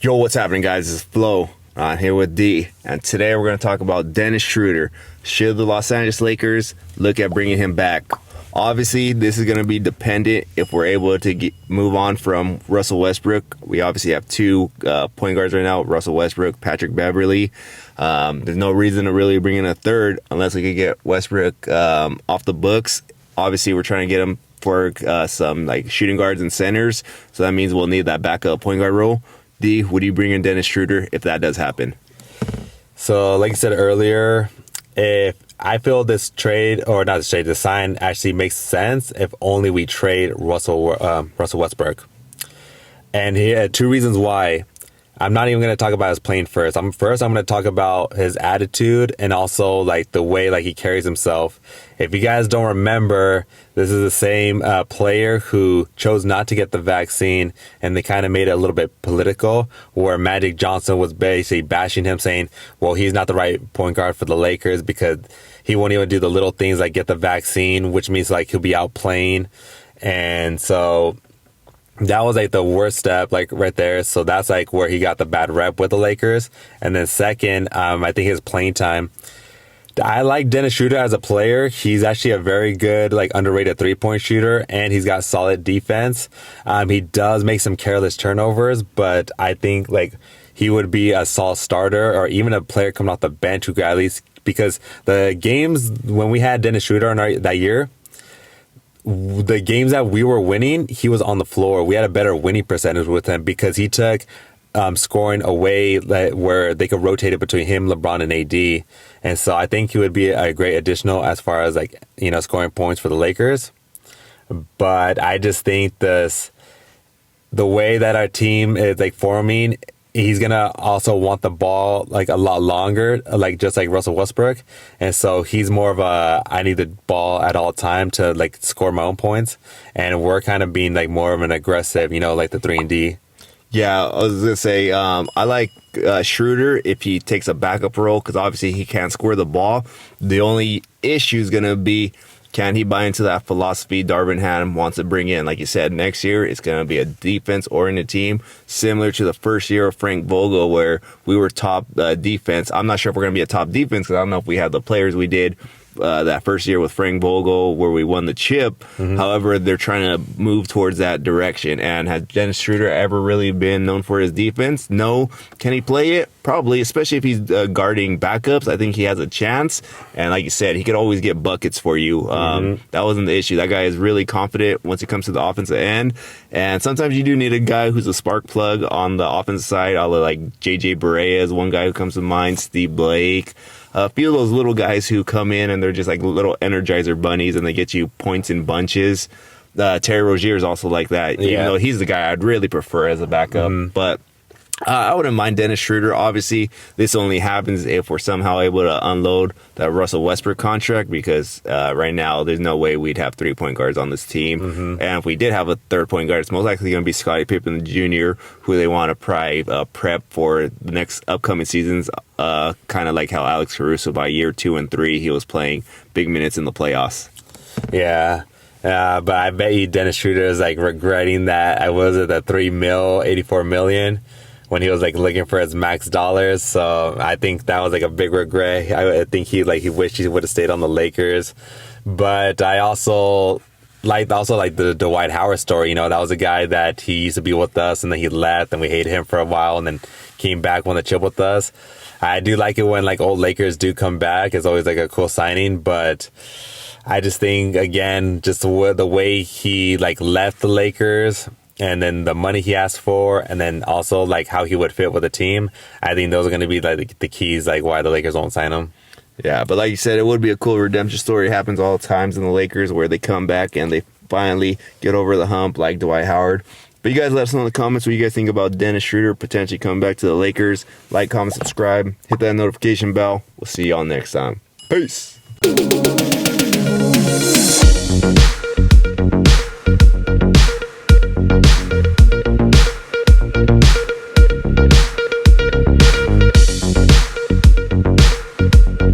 Yo, what's happening, guys? This is Flo here with D, and today we're going to talk about Dennis Schröder. Should the Los Angeles Lakers look at bringing him back? Obviously, this is going to be dependent if we're able to move on from Russell Westbrook. We obviously have two point guards right now, Russell Westbrook, Patrick Beverley. There's no reason to really bring in a third unless we could get Westbrook off the books. Obviously, we're trying to get him for some like shooting guards and centers, so that means we'll need that backup point guard role. D, would you bring in Dennis Schröder if that does happen? So, like I said earlier, if I feel this trade, or not this trade, the sign actually makes sense if only we trade Russell Westbrook. And here are two reasons why. I'm not even going to talk about his playing first. I'm going to talk about his attitude and also like the way like he carries himself. If you guys don't remember, this is the same player who chose not to get the vaccine, and they kind of made it a little bit political, where Magic Johnson was basically bashing him, saying, well, he's not the right point guard for the Lakers because he won't even do the little things like get the vaccine, which means like he'll be out playing. And so that was like the worst step, like right there. So that's like where he got the bad rep with the Lakers. And then second, I think his playing time. I like Dennis Schröder as a player. He's actually a very good, like underrated 3-point shooter, and he's got solid defense. He does make some careless turnovers, but I think like he would be a solid starter or even a player coming off the bench who could at least, because the games when we had Dennis Schröder that year, the games that we were winning, he was on the floor. We had a better winning percentage with him because he took scoring away where they could rotate it between him, LeBron, and AD. And so I think he would be a great additional as far as like, you know, scoring points for the Lakers. But I just think the way that our team is like forming, he's going to also want the ball like a lot longer, like just like Russell Westbrook. And so he's more of I need the ball at all time to like score my own points. And we're kind of being like more of an aggressive, you know, like the 3-and-D. Yeah, I was going to say, I like Schröder if he takes a backup role because obviously he can't score the ball. The only issue is going to be, can he buy into that philosophy Darvin Ham wants to bring in? Like you said, next year it's going to be a defense-oriented team, similar to the first year of Frank Vogel where we were top defense. I'm not sure if we're going to be a top defense because I don't know if we have the players we did that first year with Frank Vogel where we won the chip. Mm-hmm. However, they're trying to move towards that direction. And has Dennis Schröder ever really been known for his defense? No. Can he play it? Probably, especially if he's guarding backups. I think he has a chance. And like you said, he could always get buckets for you. That wasn't the issue. That guy is really confident once it comes to the offensive end. And sometimes you do need a guy who's a spark plug on the offensive side. Like JJ Barea is one guy who comes to mind, Steve Blake. A few of those little guys who come in and they're just like little Energizer bunnies and they get you points in bunches. Terry Rozier is also like that, even though he's the guy I'd really prefer as a backup. But I wouldn't mind Dennis Schröder. Obviously, this only happens if we're somehow able to unload that Russell Westbrook contract because right now there's no way we'd have 3-point guards on this team. And if we did have a third point guard, it's most likely going to be Scottie Pippen Jr., who they want to probably prep for the next upcoming seasons. Kind of like how Alex Caruso, by year 2 and 3, he was playing big minutes in the playoffs. Yeah. But I bet you Dennis Schröder is like regretting that. I was at that $84 million when he was like looking for his max dollars. So I think that was like a big regret. I think he wished he would have stayed on the Lakers. But I also like the Dwight Howard story. You know, that was a guy that he used to be with us and then he left and we hated him for a while and then came back, won the chip with us. I do like it when like old Lakers do come back. It's always like a cool signing, but I just think, again, just the way he like left the Lakers and then the money he asked for and then also like how he would fit with the team, I think those are going to be like the keys like why the Lakers won't sign him. Yeah, but like you said, it would be a cool redemption story. It happens all the times in the Lakers where they come back and they finally get over the hump like Dwight Howard. But you guys let us know in the comments what you guys think about Dennis Schröder potentially coming back to the Lakers. Like, comment, subscribe, hit that notification bell. We'll see y'all next time. Peace.